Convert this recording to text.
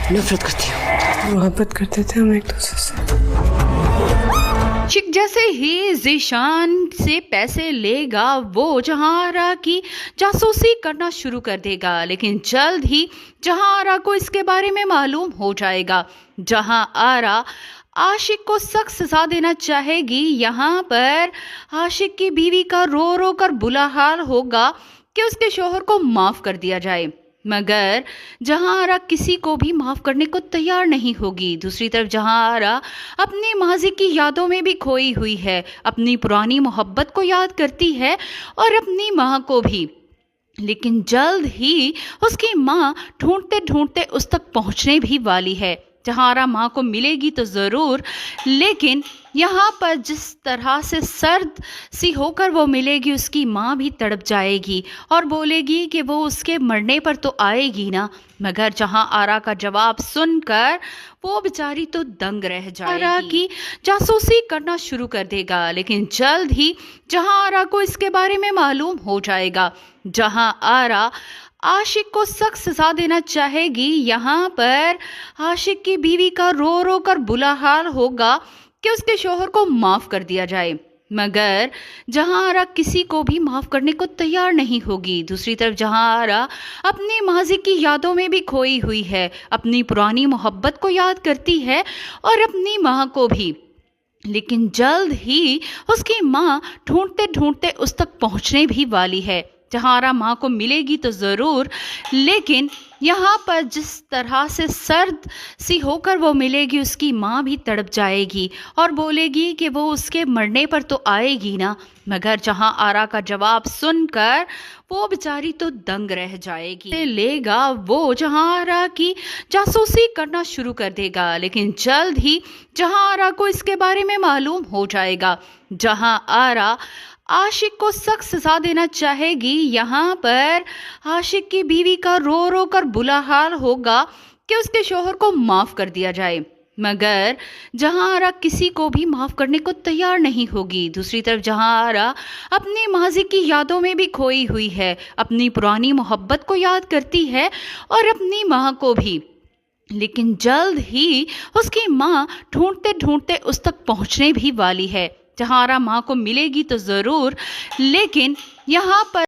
नफरत करती हूँ। मोहब्बत करते थे हम एक दूसरे से। शिक जैसे ही जीशान से पैसे लेगा वो जहांआरा की जासूसी करना शुरू कर देगा, लेकिन जल्द ही जहांआरा को इसके बारे में मालूम हो जाएगा। जहांआरा आशिक को सख्त सजा देना चाहेगी। यहाँ पर आशिक की बीवी का रो रो कर बुरा हाल होगा कि उसके शोहर को माफ कर दिया जाए, मगर जहांआरा किसी को भी माफ करने को तैयार नहीं होगी। दूसरी तरफ जहांआरा अपनी माजी की यादों में भी खोई हुई है, अपनी पुरानी मोहब्बत को याद करती है और अपनी माँ को भी, लेकिन जल्द ही उसकी माँ ढूंढते ढूंढते उस तक पहुंचने भी वाली है। जहांआरा माँ को मिलेगी तो ज़रूर, लेकिन यहाँ पर जिस तरह से सर्द सी होकर वो मिलेगी, उसकी माँ भी तड़प जाएगी और बोलेगी कि वो उसके मरने पर तो आएगी ना, मगर जहांआरा का जवाब सुनकर वो बेचारी तो दंग रह जाएगी। की जासूसी करना शुरू कर देगा, लेकिन जल्द ही जहांआरा को इसके बारे में मालूम हो जाएगा। जहांआरा आशिक को सख्त सजा देना चाहेगी। यहाँ पर आशिक की बीवी का रो रो कर बुरा हाल होगा कि उसके शोहर को माफ कर दिया जाए, मगर जहांआरा किसी को भी माफ करने को तैयार नहीं होगी। दूसरी तरफ जहांआरा अपनी माजी की यादों में भी खोई हुई है, अपनी पुरानी मोहब्बत को याद करती है और अपनी माँ को भी, लेकिन जल्द ही उसकी माँ ढूंढते ढूंढते उस तक पहुंचने भी वाली है। जहांआरा माँ को मिलेगी तो ज़रूर, लेकिन यहाँ पर जिस तरह से सर्द सी होकर वो मिलेगी, उसकी माँ भी तड़प जाएगी और बोलेगी कि वो उसके मरने पर तो आएगी ना, मगर जहांआरा का जवाब सुनकर वो बेचारी तो दंग रह जाएगी। लेगा वो जहांआरा की जासूसी करना शुरू कर देगा, लेकिन जल्द ही जहांआरा को इसके बारे में मालूम हो जाएगा। जहांआरा आशिक को सख्त सजा देना चाहेगी। यहाँ पर आशिक की बीवी का रो रो कर बुरा हाल होगा कि उसके शोहर को माफ कर दिया जाए, मगर जहांआरा किसी को भी माफ करने को तैयार नहीं होगी। दूसरी तरफ जहांआरा अपनी माजी की यादों में भी खोई हुई है, अपनी पुरानी मोहब्बत को याद करती है और अपनी माँ को भी, लेकिन जल्द ही उसकी माँ ढूंढते ढूंढते उस तक पहुंचने भी वाली है। जहांआरा माँ को मिलेगी तो ज़रूर, लेकिन यहाँ पर